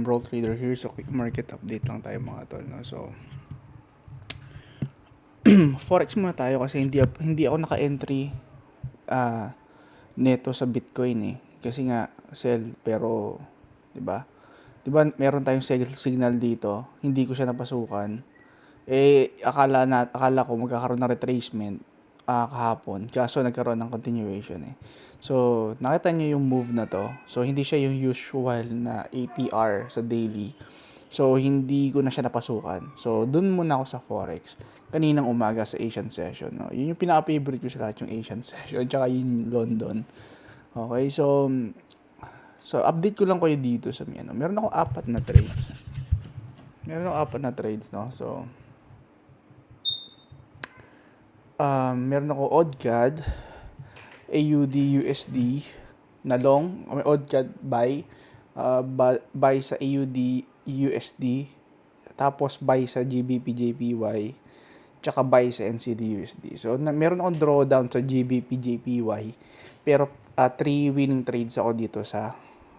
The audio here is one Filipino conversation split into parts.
Bro Trader here. So, quick market update lang tayo mga tol. No? So, Forex muna tayo kasi hindi ako naka-entry neto sa Bitcoin eh. Kasi nga, sell. Pero, di ba? Di ba meron tayong sell signal dito. Hindi ko siya napasukan. Akala ko magkakaroon ng retracement kahapon. Kaso nagkaroon ng continuation eh. So, nakita niyo yung move na to. So, hindi siya yung usual na ATR sa daily. So, hindi ko na siya napasukan. So, dun muna ako sa Forex. Kaninang umaga sa Asian session. No? Yun yung pinaka-favorite ko sa lahat, yung Asian session. Tsaka yung London. Okay, so update ko lang kayo dito sa ano. Meron ako apat na trades. No? So, meron ako ODCAD, AUD, USD, na long. May ODCAD buy. Buy sa AUD, USD. Tapos buy sa GBP, JPY. Tsaka buy sa NCD, USD. So, meron akong drawdown sa GBP, JPY. Pero 3 winning trades ako dito sa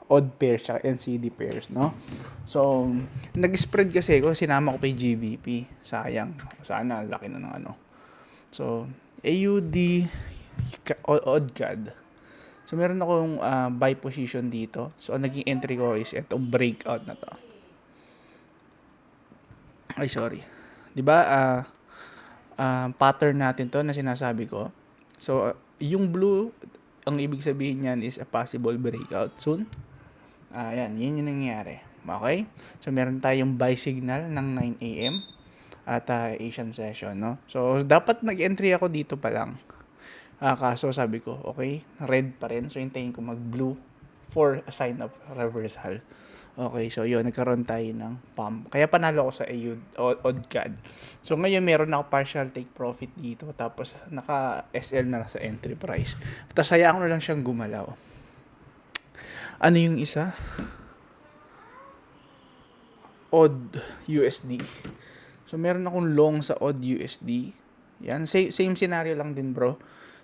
odd pairs tsaka NCD pairs, no? So, nag-spread kasi ako, sinama ko pa yung GBP. Sayang. Sana, laki na ng ano. So, AUD, ODCAD. So, meron akong buy position dito. So, ang naging entry ko is itong breakout na to. Ay, sorry. 'Di ba? Pattern natin to na sinasabi ko. So, yung blue, ang ibig sabihin niyan is a possible breakout soon. Yan, yun yung nangyayari. Okay? So, meron tayong buy signal ng 9 a.m. at Asian session, no? So, dapat nag-entry ako dito pa lang. Kaso sabi ko, okay, red pa rin. So, hintayin ko mag-blue for a sign of reversal. Okay, so yun, nagkaroon tayo ng pump. Kaya panalo ako sa ODCAD. So ngayon meron ako partial take profit dito. Tapos naka-SL na sa entry price. Tapos hayaan ko na lang siyang gumalaw. Ano yung isa? OD USD. So meron akong long sa OD USD. Yan, same scenario lang din bro.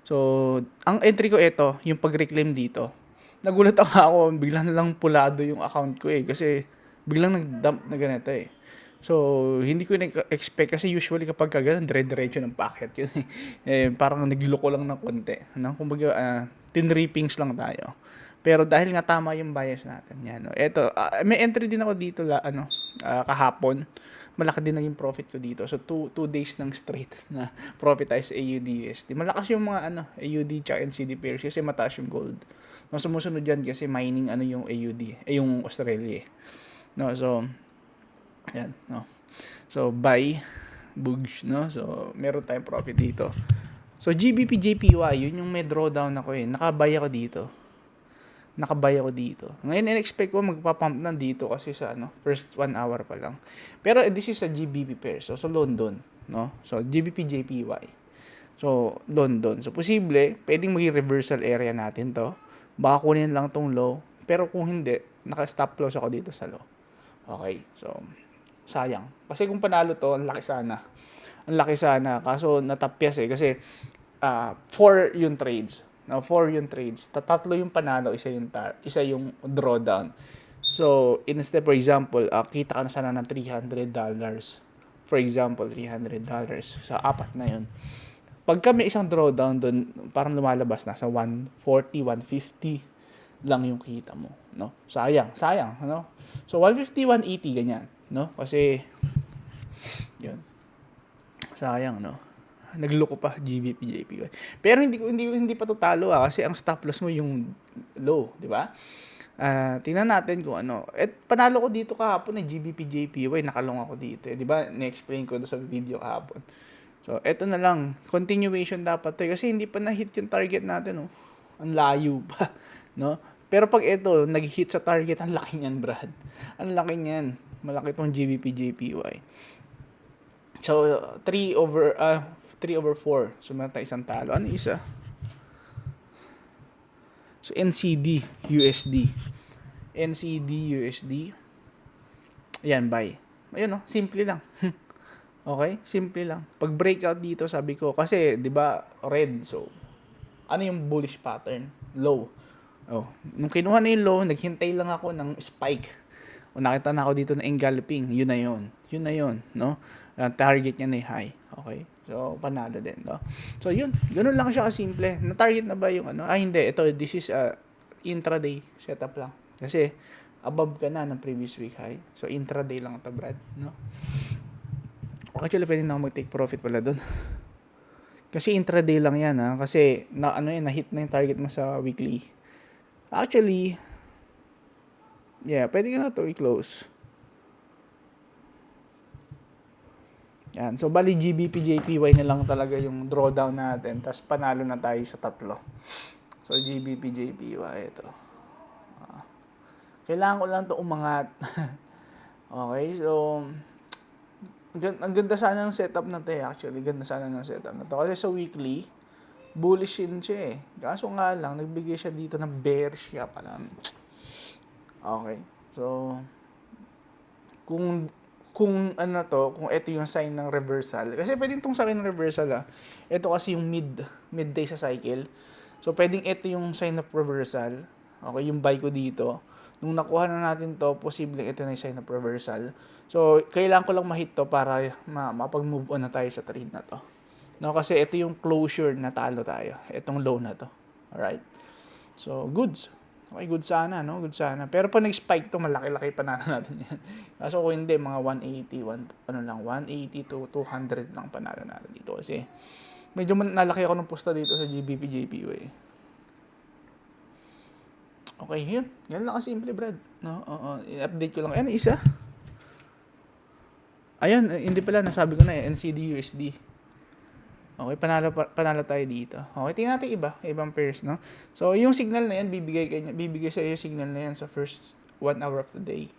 So, ang entry ko ito, yung pag-reclaim dito. Nagulat ako, biglang lang pulado yung account ko eh. Kasi biglang nag-dump na ganito eh. So, hindi ko na-expect kasi usually kapag kagano'n, dire-diretso ng packet yun parang nagloko lang ng konti. No? Kumbaga, tinrippings lang tayo. Pero dahil nga tama yung bias natin. Yan, no? Ito, may entry din ako dito kahapon. Malaki din naging profit ko dito. So, 2 days ng straight na profit tayo sa AUD USD. Malakas yung mga AUD tsaka NCD pairs kasi mataas yung gold. No, sumusunod dyan kasi mining yung AUD, yung Australia. No, so, yan, no. So, buy, bugs, no. So, meron tayong profit dito. So, GBP, JPY, yun yung may drawdown ako eh. Nakabay ako dito. Ngayon, in-expect ko magpapump na dito kasi sa first 1 hour pa lang. Pero this is a GBP pair. So London, no? So, GBP, JPY. So, London. So, posible, pwedeng maging reversal area natin to. Baka kunin lang tong low. Pero kung hindi, naka-stop loss ako dito sa low. Okay, so, sayang. Kasi kung panalo to, ang laki sana. Kaso, natapyas eh. Kasi, 4 yung trades. Now, 4 yung trades. Tatlo yung panalo, isa yung drawdown. So, instead, for example, kita ka na sana ng $300. For example, $300 sa apat na yun. Pagka may isang drawdown doon, parang lumalabas na sa 140, 150 lang yung kita mo, no? Sayang, no? So 150, 180 ganyan, no? Kasi yun. Sayang, no? Nagloko pa GBP, JPY. Pero hindi pa totalo kasi ang stop loss mo yung low, di ba? Tingnan natin kung ano. Panalo ko dito kahapon GBP, JPY, nakalong ako dito. Di ba? Na-explain ko sa video kahapon. So, eto na lang. Continuation dapat to. Kasi hindi pa na-hit yung target natin, oh. Ang layo pa, no? Pero pag ito, nag-hit sa target, ang laki niyan, Brad. Ang laki niyan. Malaki tong GBP, JPY. So, 3 over 4. So, meron tayo isang talo. Ano isa? So, NCD, USD. Ayan, buy. Ayun, simple lang. Okay? Simple lang. Pag breakout dito, sabi ko, kasi, di ba, red. So, ano yung bullish pattern? Low. Nung kinuha na yung low, naghintay lang ako ng spike. O nakita na ako dito na engulfing, yun na yun, no? Target niya na high. Okay? So, panalo din, no? So, yun. Ganun lang siya kasimple. Na-target na ba yung ano? Hindi. This is intraday setup lang. Kasi, above ka na ng previous week high. So, intraday lang ito, Brad, no? Actually, pwede na ako mag-take profit pala dun. Kasi intraday lang yan, ha? Kasi, na-hit na yung target mo sa weekly. Actually, pwede ka na ito i-close. Yan. So, bali GBP, JPY na lang talaga yung drawdown natin. Tapos, panalo na tayo sa tatlo. So, GBP, JPY, ito. Kailangan ko lang ito umangat. Okay, so, ang ganda sana ng setup na ito actually. Ganda sana ng setup na ito. Kasi sa weekly, bullish yun siya Kaso nga lang, nagbigay siya dito ng bearish siya pala. Okay, so, kung ito yung sign ng reversal. Kasi pwedeng itong sign ng reversal Ito kasi yung midday sa cycle. So, pwedeng ito yung sign of reversal. Okay, yung buy ko dito. Nung nakuha na natin to, posibleng ito na yung sign of reversal. So, kailangan ko lang ma-hit to para mapag-move on na tayo sa trade na to. No, kasi ito yung closure na talo tayo. Itong low na to. Alright? So, goods. Okay, good sana, no? Good sana. Pero pag nag-spike to, malaki-laki panalo natin yan. Kaso kung hindi, mga 180 to 200 lang panalo natin dito. Kasi medyo nalaki ako ng pusta dito sa GBP, JPY. Okay, yun. Yan lang kasimple, Brad. No? I-update ko lang. Ayan, isa. Ayan, hindi pala. Nasabi ko na NCD, USD. Okay, panalo tayo dito. Okay, tingnan natin ibang pairs, no? So, yung signal na yan, bibigay sa iyo yung signal na yan sa first 1 hour of the day.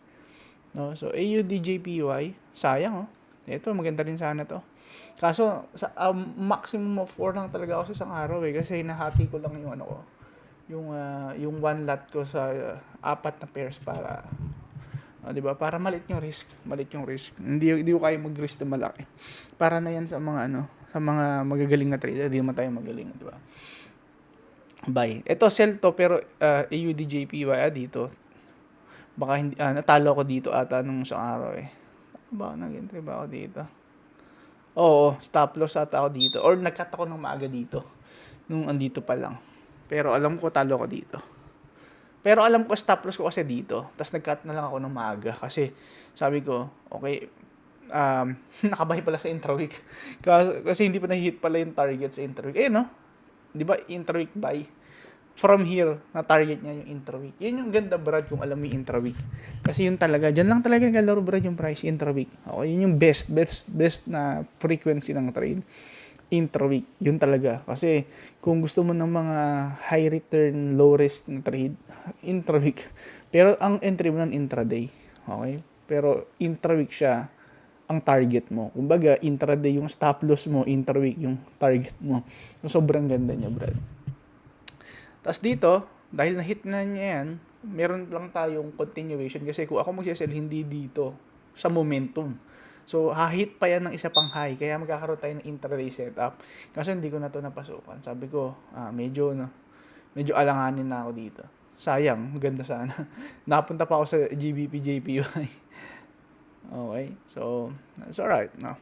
No? So, AUD, JPY, sayang, Ito, maganda rin sana to. Kaso, maximum of 4 lang talaga ako sa isang araw, kasi hinahati ko lang yung yung one lot ko sa 4 na pairs para, 'di ba? Para maliit yung risk. Hindi ko kaya mag-risk na malaki. Para na yan sa mga sa mga magagaling na trader, hindi naman tayo magaling, di ba? Buy. Ito sell to pero AUD JPY dito. Baka hindi natalo ako dito ata nung isang araw Baka nag-entry ba ako dito? Oo, stop loss ata ako dito or nag-cut ako ng maaga dito nung andito pa lang. Pero alam ko talo ako dito. Pero alam ko stop loss ko kasi dito. Tapos nag-cut na lang ako ng maaga kasi sabi ko, okay, nakabahay pala sa intraweek. Kasi hindi pa na-hit pala yung target sa intraweek. No? Di ba, intraweek buy? From here, na-target niya yung intraweek. Yun yung ganda, Brad, kung alam mo yung intraweek. Kasi yun talaga, dyan lang talaga naglalaro, Brad, yung price, intraweek. Okay, yun yung best na frequency ng trade. Intraweek, yun talaga. Kasi, kung gusto mo ng mga high return, low risk na trade, intraweek. Pero, ang entry mo ng intraday. Okay? Pero, intraweek siya ang target mo. Kumbaga, intraday yung stop loss mo, intraweek yung target mo. So, sobrang ganda niya, Brad. Tapos dito, dahil na-hit na niya yan, meron lang tayong continuation kasi kung ako magsisell, hindi dito sa momentum. So, hahit pa yan ng isa pang high. Kaya magkakaroon tayo ng intraday setup. Kasi hindi ko na to napasukan. Sabi ko, medyo alanganin na ako dito. Sayang, maganda sana. Napunta pa ako sa GBP, JPY. Okay, so that's alright, no?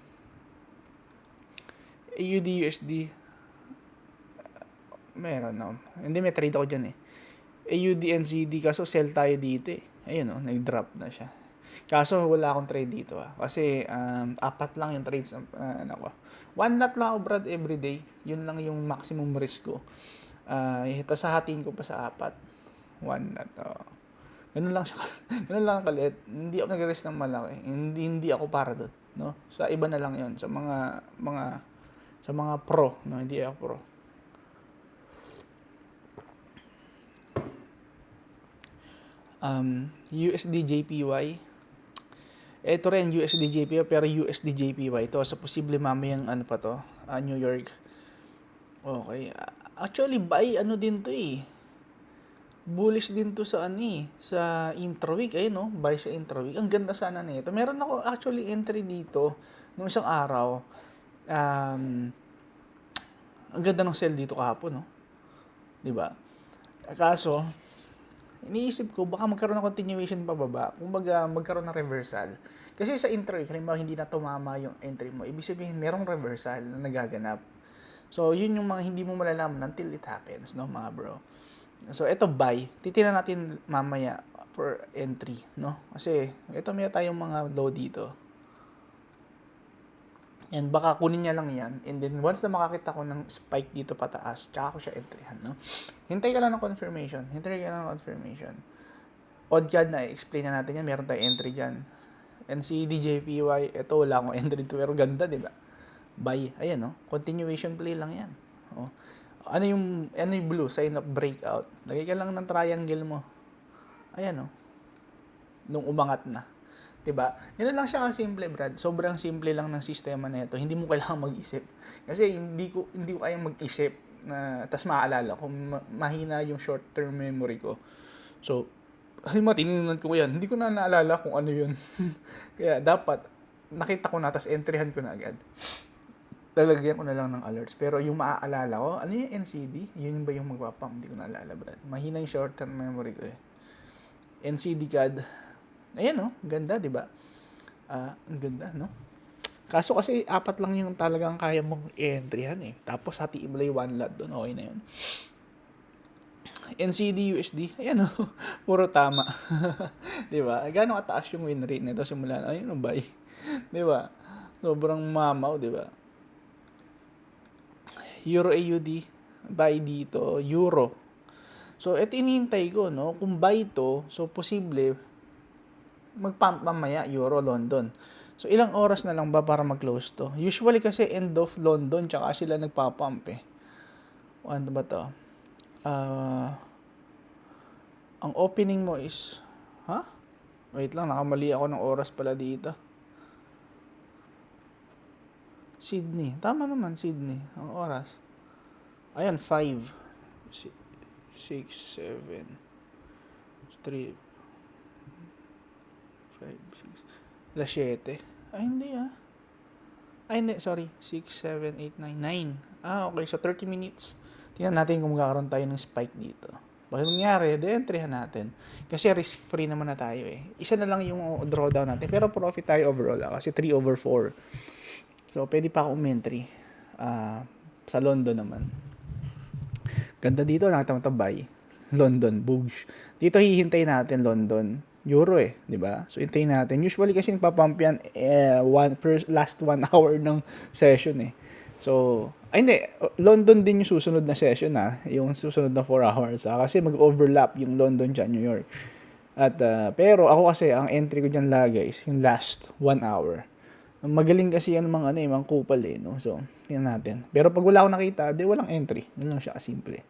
AUD, USD, meron, no? Hindi, may trade ako dyan AUD, NZD, kaso sell tayo dito Ayun, nag-drop na siya. Kaso wala akong trade dito Kasi 4 lang yung trades one lot lang ako, Brad, everyday. Yun lang yung maximum risk ko. Tapos hahatiin ko pa sa 4. One lot, Ganun lang siya. Ganun lang kaliit. Hindi ako nag-rest ng malaki. Hindi ako para doon, no? Sa iba na lang 'yon, sa mga pro, no? Hindi ako pro. USD JPY. Ito rin USD JPY pero USD JPY to. So posible mamayang pa to, New York. Okay. Actually buy din to bullish din to sa sa intraweek buy sa intraweek. Ang ganda sana nito. Meron ako actually entry dito nung isang araw. Ang ganda ng sell dito kahapon, 'di ba? Kaso iniisip ko, baka magkaroon ng continuation pababa. Kumbaga, magkaroon ng reversal. Kasi sa entry, halimbawa hindi na tumama yung entry mo, ibig sabihin, merong reversal na nagaganap. So, yun yung mga hindi mo malalaman until it happens, no, mga bro. So, ito buy. Titingnan natin mamaya for entry, no? Kasi, ito may tayong mga low dito. And baka kunin niya lang yan. And then, once na makakita ko ng spike dito pataas, tsaka ko siya entryhan, no? Hintay ka lang ng confirmation. OddCAD na, explain na natin yan. Meron tayong entry dyan. NCDJPY, ito wala akong entry dito. Pero ganda, di ba? Buy. Ayan, no? Continuation play lang yan. Oh. Ano yung blue? Sign of breakout. Lagay ka lang ng triangle mo. Ayan, no? Nung umangat na. Diba? Yan lang siya kasimple, Brad. Sobrang simple lang ng sistema na ito. Hindi mo kailangan mag-isip. Kasi hindi ko kayang mag-isip na tas maaalala ko mahina yung short-term memory ko. So, halimbawa tinignan ko yan, hindi ko na naalala kung ano yun. Kaya dapat nakita ko na tas entryhan ko na agad. Lalagyan ko na lang ng alerts. Pero yung maaalala ko, ano yung NCD? Yun ba yung magpapam? Hindi ko naalala, Brad. Mahina yung short-term memory ko eh. NCD CAD. Ayan, no? Ganda, di ba? Ang ganda, no? Kaso kasi, 4 lang yung talagang kaya mong i-entryhan eh. Tapos, hatiin mo lang yung 1 lot doon. Okay na yun. NCD, USD. Ayan, no? Puro tama. di ba? Gano'ng kataas yung win rate nito simula na? Ayun, buy. di ba? Sobrang mamaw, di ba? Euro AUD. Buy dito. Euro. So, ito inihintay ko, no? Kung buy to, so, posible, mag-pump mamaya, Euro, London. So, ilang oras na lang ba para mag-close to? Usually kasi end of London, tsaka sila nagpa-pump eh. Ano ba to? Ang opening mo is, Wait lang, nakamali ako ng oras pala dito. Sydney. Tama naman, Sydney. Ang oras. Ayan, 5, 6, 7, 3, 5, 6, alas 7. Ay, hindi Ay, hindi. Sorry. 6, 7, 8, 9, 9. Okay. So, 30 minutes. Tingnan natin kung magkakaroon tayo ng spike dito. Bakit nangyari? De-entryhan natin. Kasi risk-free naman na tayo eh. Isa na lang yung drawdown natin. Pero profit tayo overall kasi 3/4. So, pwede pa ako umentry. Sa London naman. Ganda dito. Nakita mo ito, buy. London. Boosh. Dito hihintay natin London. Euro eh, di ba? So, hintayin natin. Usually kasi nagpapump yan last 1 hour ng session eh. So, hindi. London din yung susunod na session yung susunod na 4 hours kasi mag-overlap yung London dyan, New York. At, pero ako kasi, ang entry ko dyan lagi is yung last 1 hour. Magaling kasi yan mga kupal eh, no? So, tingnan natin. Pero pag wala akong nakita, walang entry. Yun lang siya kasimple.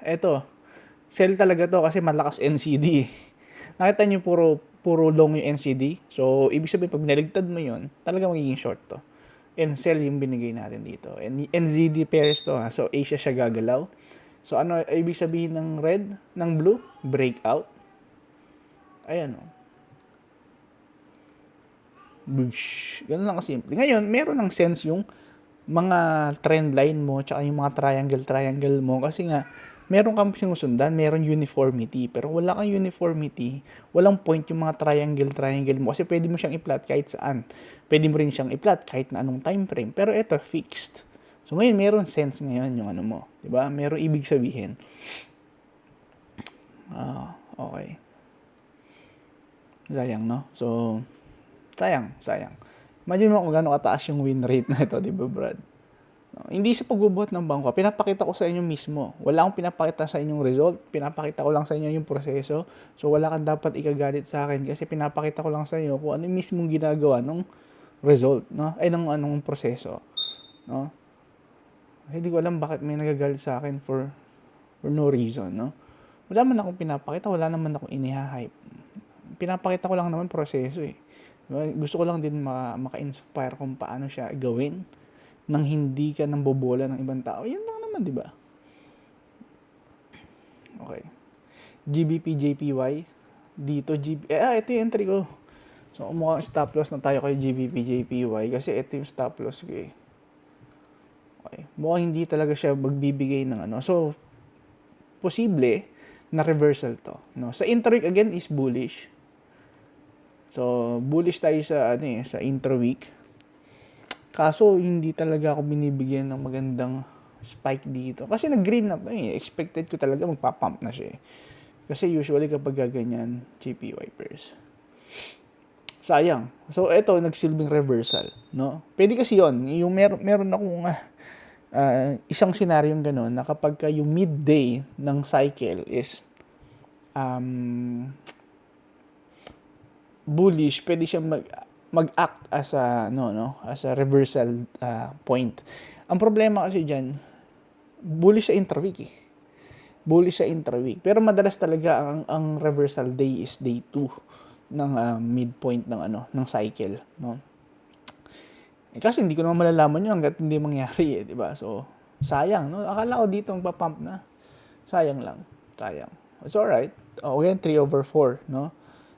Eto, sell talaga to kasi malakas NCD. Nakita niyo puro long yung NCD. So, ibig sabihin, pag naligtad mo yun, talaga magiging short to. And sell yung binigay natin dito. And NZD pairs to So, Asia siya gagalaw. So, ano ibig sabihin ng red, ng blue? Breakout. Ayan Bush. Ganun lang kasimple. Ngayon, meron ng sense yung mga trend line mo, tsaka yung mga triangle mo. Kasi nga, meron kang sinusundan, meron uniformity. Pero wala kang uniformity, walang point yung mga triangle mo. Kasi pwede mo siyang i-plot kahit saan. Pwede mo rin siyang i-plot kahit na anong time frame. Pero ito, fixed. So ngayon, meron sense ngayon yung mo. Diba? Meron ibig sabihin. Okay. Sayang, no? So, sayang. Imagine mo kung gano'ng kataas yung win rate na ito, diba, Brad? Hindi sa pagbubuhat ng bangko, pinapakita ko sa inyo mismo. Wala akong pinapakita sa inyong result, pinapakita ko lang sa inyo yung proseso. So, wala kang dapat ikagalit sa akin kasi pinapakita ko lang sa inyo kung ano yung mismong ginagawa ng result, no? Ay, ng anong proseso, no? Hindi ko alam bakit may nagagalit sa akin for no reason, no? Wala man akong pinapakita, wala naman akong inihahype. Pinapakita ko lang naman proseso eh. Gusto ko lang din maka-inspire kung paano siya gawin nang hindi ka nang bobola ng ibang tao. Yan lang naman, di ba? Okay. GBP, JPY. Dito, ito yung entry ko. So, mukhang stop loss na tayo kay GBP, JPY kasi ito yung stop loss ko eh. Okay. Mukhang hindi talaga siya magbibigay ng So, posible na reversal to, no? Sa intra-week again is bullish. So, bullish tayo sa sa intra-week. Kaso hindi talaga ako binibigyan ng magandang spike dito. Kasi nag-green na expected ko talaga magpa-pump na siya. Kasi usually kapag ganyan, JPY pairs. Sayang. So, eto, nagsilbing reversal, no? Pwede kasi yon. Yung meron akong isang senaryong gano'n na kapag yung midday ng cycle is bullish, pwede siya mag-act as a as a reversal point. Ang problema kasi diyan, bullish sa intra-week eh. Bullish sa intra-week. Pero madalas talaga ang reversal day is day 2 ng midpoint ng cycle, no? Kasi hindi ko naman malalaman 'yun hangga't hindi mangyari di ba? So, sayang, no? Akala ko dito magpa-pump na. Sayang lang. Sayang. It's alright. Again, 3/4, no?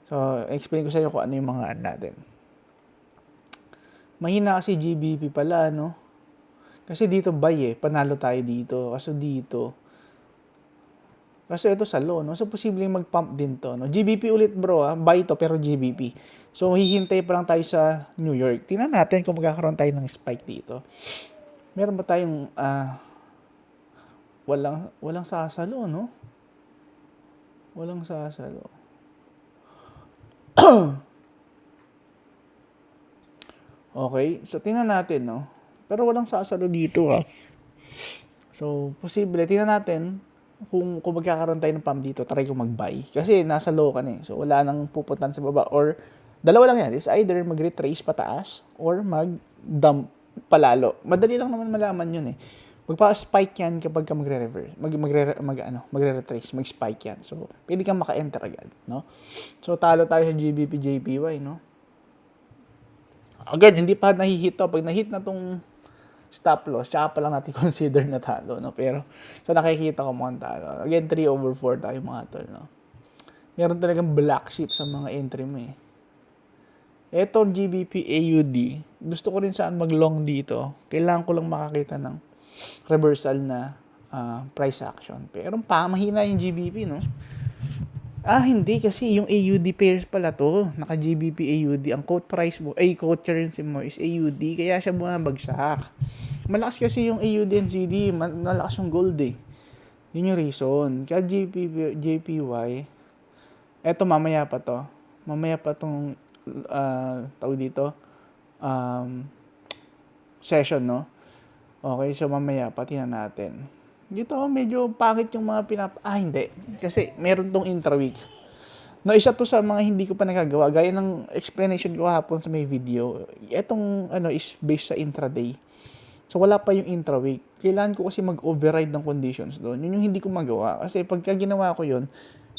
So, explain ko sa inyo kung ano yung mga natin. Mahina kasi GBP pala, no? Kasi dito buy panalo tayo dito. Kasi ito sa low, no? So, posibleng mag-pump din to, no? GBP ulit bro, buy to pero GBP. So, hihintay pa lang tayo sa New York. Tingnan natin kung magkakaroon tayo ng spike dito. Meron ba tayong walang sasalo, no? Walang sasalo. Okay, so tingnan natin, no? Pero walang sasalo dito, So, posible. Tingnan natin kung magkakaroon tayo ng pump dito, try ko mag-buy. Kasi nasa low ka na eh. So, wala nang pupuntan sa baba. Or, dalawa lang yan. It's either mag-retrace pataas or mag-dump palalo. Madali lang naman malaman yun eh. Magpa-spike yan kapag ka magre-reverse. Magre-retrace. Mag-spike yan. So, pwede kang maka-enter agad, no? So, talo tayo sa GBP, JPY, no? Again, hindi pa nahihit to. Pag nahit na tong stop loss, tsaka pa lang natin consider na talo, no? Pero, so nakikita ko mukhang talo. Again, 3/4 tayo mga tol, no? Meron talagang black sheep sa mga entry mo, eh. Eto, GBP AUD, gusto ko rin saan mag-long dito. Kailangan ko lang makakita ng reversal na price action. Pero mahina yung GBP, no? Hindi kasi yung AUD pairs pala to. Naka-GBP AUD. Ang quote price mo, quote currency mo is AUD. Kaya siya bumabagsak. Malakas kasi yung AUD and CD. Malakas yung gold eh. Yun yung reason. Kaya JPY, eto mamaya pa to. Mamaya pa tong tawag dito. Session, no? Okay, so mamaya pa tingnan natin. Dito medyo pangit yung mga hindi. Kasi meron tong intra-week. No, isa to sa mga hindi ko pa nagagawa. Gaya ng explanation ko hapon sa may video. Etong is based sa intraday. So wala pa yung intra-week. Kailangan ko kasi mag-override ng conditions doon. Yun yung hindi ko magawa. Kasi pagka ginawa ko yun,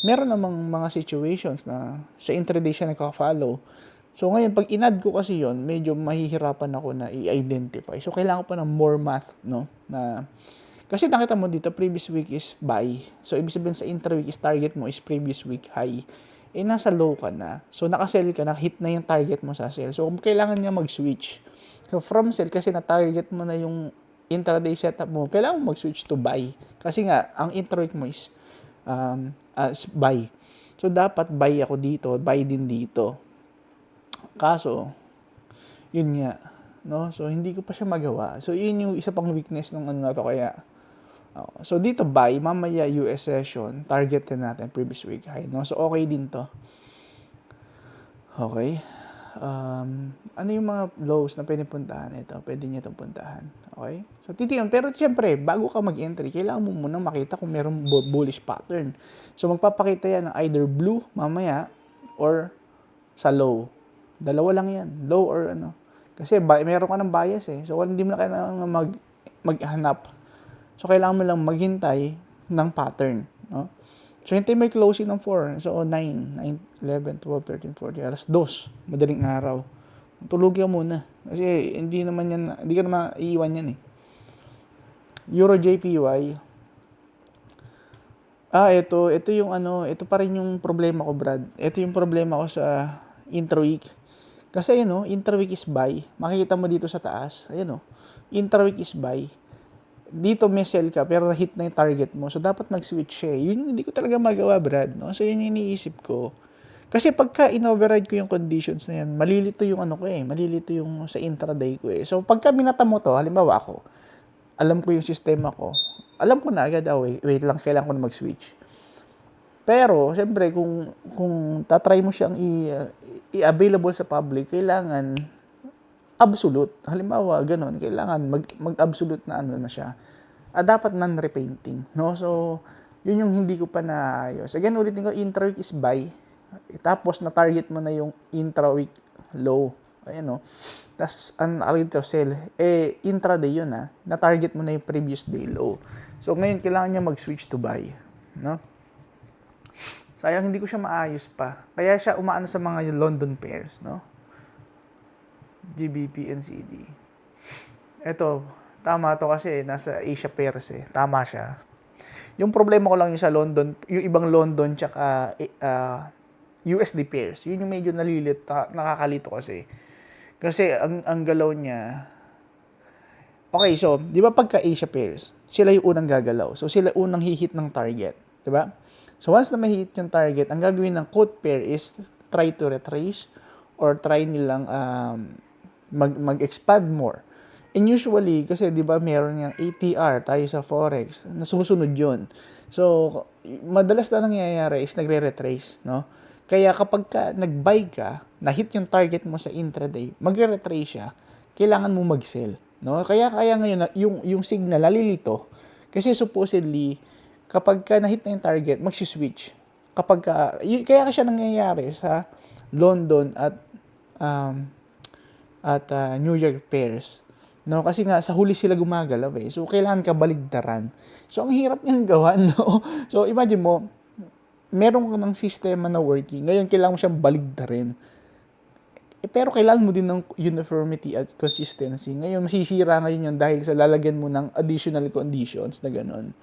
meron namang mga situations na sa intraday siya nagka-follow. So ngayon, pag inad ko kasi yun, medyo mahihirapan ako na i-identify. So kailangan ko pa ng more math, no? Kasi nakita mo dito, previous week is buy. So, ibig sabihin sa intra-week is target mo is previous week high. Nasa low ka na. So, nakasell ka na, hit na yung target mo sa sell. So, kailangan niya mag-switch. So, from sell, kasi na-target mo na yung intraday setup mo, kailangan mo mag-switch to buy. Kasi nga, ang intra-week mo is buy. So, dapat buy ako dito, buy din dito. Kaso, yun nga. No? So, hindi ko pa siya magawa. So, yun yung isa pang weakness ng na to. Kaya, so, dito buy, mamaya US session, target na natin previous week high. No? So, okay din to. Okay. Ano yung mga lows na pwede puntahan ito? Pwede niya itong puntahan. Okay? So, titingnan. Pero, siyempre, bago ka mag-entry, kailangan mo munang makita kung merong bullish pattern. So, magpapakita yan ng either blue, mamaya, or sa low. Dalawa lang yan. Low or Kasi meron ka ng bias eh. So, hindi mo na kailangan maghanap. So, kailangan mo lang maghintay ng pattern. No? So, hintay may closing ng 4. So, 9, 11, 12, 13, 14, alas 2. Madaling araw. Tulog ka muna. Kasi, hindi ka naman iiwan yan eh. Euro JPY. Ito yung ito pa rin yung problema ko, Brad. Ito yung problema ko sa intra-week. Kasi, intra-week is buy. Makikita mo dito sa taas. Intra-week is buy. dito may sell ka, pero hit na yung target mo. So, dapat mag-switch siya. Yun yung hindi ko talaga magawa, Brad. No? So, yun yung iniisip ko. Kasi pagka in-override ko yung conditions na yan, malilito yung ano ko malilito yung sa intraday ko So, pagka binata mo to, halimbawa ako, alam ko yung sistema ko, alam ko na agad, wait lang, kailangan ko na mag-switch. Pero, syempre, kung tatry mo siyang i-available sa public, kailangan absolute. Halimbawa, ganun, kailangan mag-absolute na ano na siya. Dapat non-repainting, no? So, yun yung hindi ko pa naayos. Again, ulitin ko, intra-week is buy. Tapos, na-target mo na yung intra-week low. Ayan, no? Tapos, sell. Intraday yun, na-target mo na yung previous day low. So, ngayon, kailangan niya mag-switch to buy, no? Sayang hindi ko siya maayos pa. Kaya siya umaano sa mga London pairs, no? GBP and CD. Ito, tama to kasi nasa Asia pairs Tama siya. Yung problema ko lang yung sa London, yung ibang London tsaka USD pairs. Yun yung medyo nakakalito kasi. Kasi ang galaw niya. Okay, so, di ba pagka Asia pairs, sila yung unang gagalaw. So, sila unang hihit ng target. Di ba? So, once na mahihit yung target, ang gagawin ng quote pair is try to retrace or try nilang mag-expand more. And usually, kasi di ba meron yung ATR tayo sa Forex, nasusunod yun. So, madalas na nangyayari is nagre-retrace, no? Kaya kapag nag-buy ka, na-hit yung target mo sa intraday, magre-retrace siya, kailangan mo mag-sell, no? Kaya ngayon, yung signal, nalilito. Kasi supposedly, kapag na-hit na yung target, magsiswitch. Kaya siya nangyayari sa London at New York pairs. No, kasi nga sa huli sila gumagalaw So kailangan ka baligtaran. So ang hirap niyang gawa, no. So imagine mo, meron ka ng sistema na working. Ngayon kailangan mo siyang baligtarin. Pero kailangan mo din ng uniformity at consistency. Ngayon masisira ngayon yun dahil sa lalagyan mo ng additional conditions na gano'n.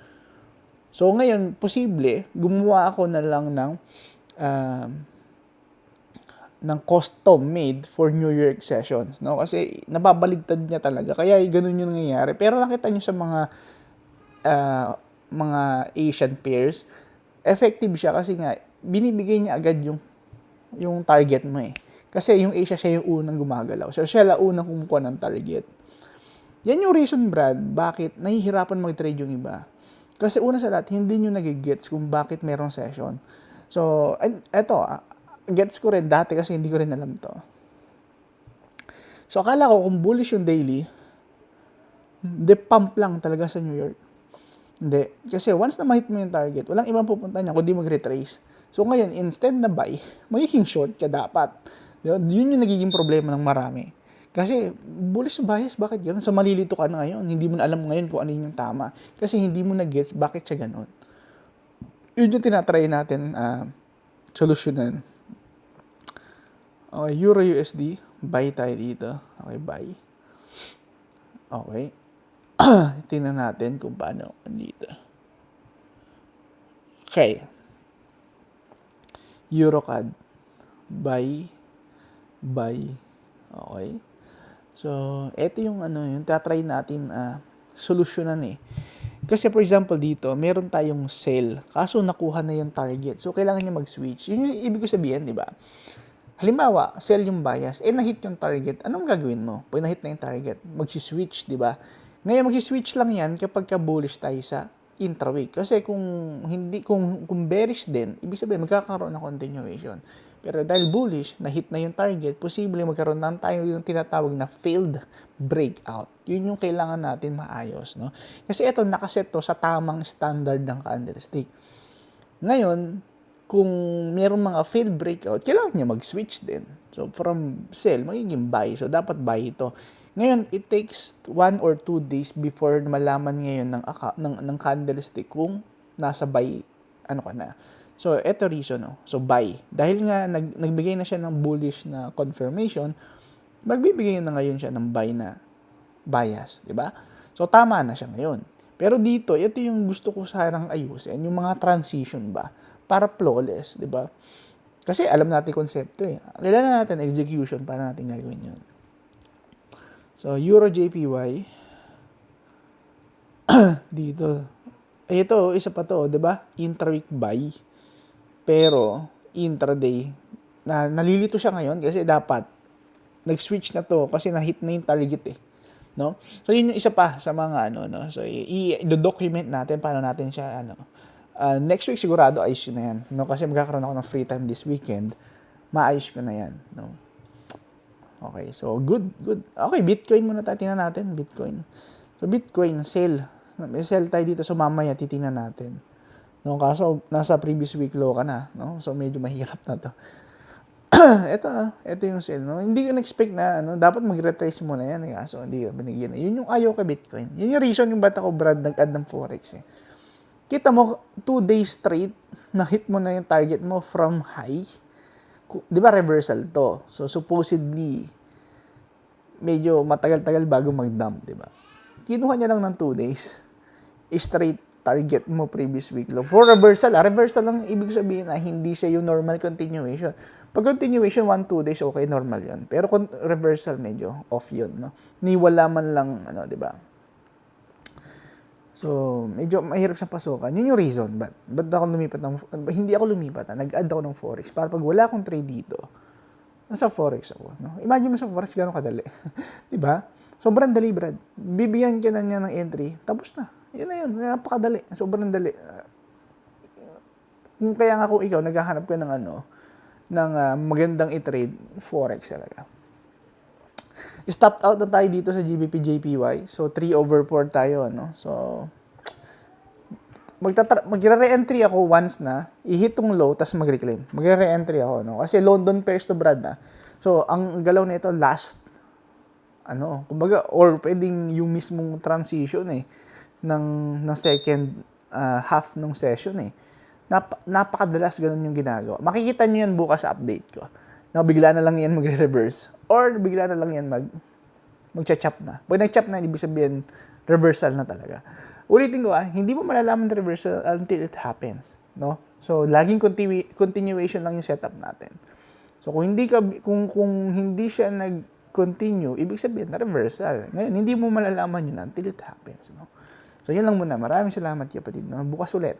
So ngayon, posible, gumawa ako na lang ng custom made for New York sessions, no? Kasi nababaligtad niya talaga. Kaya ganun yung nangyayari. Pero nakita niyo sa mga Asian pairs, effective siya kasi nga binibigay niya agad yung target mo Kasi yung Asia siya yung unang gumagalaw. So siya unang kumukuha ng target. Yan yung reason, Brad, bakit nahihirapan mag-trade yung iba. Kasi una sa lahat, hindi nyo nagigets kung bakit merong session. So, eto, gets ko rin dati kasi hindi ko rin alam to. So, akala ko kung bullish yung daily, pump lang talaga sa New York. Hindi. Kasi once na ma-hit mo yung target, walang ibang pupunta niya kundi mag-retrace. So, ngayon, instead na buy, magiging short ka dapat. Yun yung nagiging problema ng marami. Kasi, bullish bias, bakit gano'n? So, malilito ka na ngayon. Hindi mo na alam ngayon kung ano yung tama. Kasi hindi mo na-gets bakit siya gano'n. Yun yung tinatry natin solusyonan. Okay, Euro USD. Buy tayo dito. Okay, buy. Okay. Tingnan natin kung paano dito. Okay. EuroCAD. Buy. Okay. So, ito yung yung tatry natin solusyonan Kasi for example dito, meron tayong sell. Kaso nakuha na yung target. So, kailangan niya mag-switch. Yun yung ibig ko sabihin, di ba? Halimbawa, sell yung bias. Na-hit yung target. Anong gagawin mo? Pag na-hit na yung target, mag-switch, di ba? Ngayon, mag-switch lang yan kapag bullish tayo sa intra-week. Kasi kung bearish din, ibig sabihin, magkakaroon ng continuation. Pero dahil bullish, na-hit na yung target, posible magkaroon na tayo yung tinatawag na failed breakout. Yun yung kailangan natin maayos, no? Kasi ito, nakaset to sa tamang standard ng candlestick. Ngayon, kung mayroong mga failed breakout, kailangan niya mag-switch din. So, from sell, magiging buy. So, dapat buy ito. Ngayon, it takes 1 or 2 days before malaman ngayon ng candlestick kung nasa buy, ka na. So, eto reason, So, buy. Dahil nga, nagbigay na siya ng bullish na confirmation, magbibigay na ngayon siya ng buy na bias, di ba? So, tama na siya ngayon. Pero dito, ito yung gusto ko sarang ayusin, yung mga transition ba, para flawless, di ba? Kasi alam natin konsepto Kailangan natin execution para natin gagawin yun. So, Euro JPY. Dito. Ito, isa pa to, 'di ba? Intra-week buy. Pero intraday nalilito siya ngayon kasi dapat nag-switch na to kasi na-hit na yung target eh. No? So yun yung isa pa sa mga ano no. So i-document natin paano natin siya ano. Next week sigurado ayos yun na yan. No? Kasi magkakaroon ako ng free time this weekend. Maayos ko na yan. No? Okay, so good. Okay, Bitcoin muna tayo. Tingnan natin, Bitcoin. So Bitcoin, sell. May sell tayo dito. So mamaya titingnan natin. No, kaso nasa previous week low ka na, no? So medyo mahirap na 'to. ito yung sell, no? Hindi ko na-expect na ano, dapat mag-retrace muna yan, kaso hindi ko binigyan. Yun yung ayaw kay Bitcoin. Yun yung reason yung ba't ako Brad nag-add ng Forex eh. Kita mo 2 days straight na hit mo na yung target mo from high. 'Di ba reversal to? So supposedly medyo matagal-tagal bago mag-dump, 'di ba? Kinuha niya lang ng 2 days. Straight target mo previous week low. For reversal, reversal lang ibig sabihin na hindi siya yung normal continuation. Pag continuation, 1-2 days, okay, normal yun. Pero kung reversal, medyo off yun, no? Niwala man lang, ano, di ba? So, medyo mahirap siyang pasukan. Yun yung reason. Ba't ako lumipat hindi ako lumipat, nag-add ako ng Forex. Para pag wala akong trade dito, nasa Forex ako, no? Imagine mo sa Forex, gano'ng kadali. di ba? Sobrang dali, Brad. Bibigyan ka na niya ng entry, tapos na. Yun na yun, napakadali. Sobrang dali. Kung kaya nga kung ikaw, naghahanap ka ng ano, ng magandang i-trade, Forex talaga. Stopped out na tayo dito sa GBP JPY. So, 3/4 tayo, no? So, magre-re-entry ako once na, i-hit tong low, tapos mag-reclaim. Magre-re-entry ako, no? Kasi London pairs to Brad, na. So, ang galaw na ito, last, ano, kumbaga, or pwedeng yung mismong transition, ng second half ng session napakadalas ganun yung ginagawa. Makikita nyo yan bukas sa update ko. Na bigla na lang yan magre-reverse or bigla na lang yan magcha-chop na. Pag nag-chop na, ibig sabihin reversal na talaga. Ulitin ko hindi mo malalaman na reversal until it happens, no? So laging continuation lang yung setup natin. So kung hindi siya nag-continue, ibig sabihin na reversal. Ngayon, hindi mo malalaman yun until it happens, no? So, yun lang muna. Maraming salamat, kapatid. No? Bukas ulit.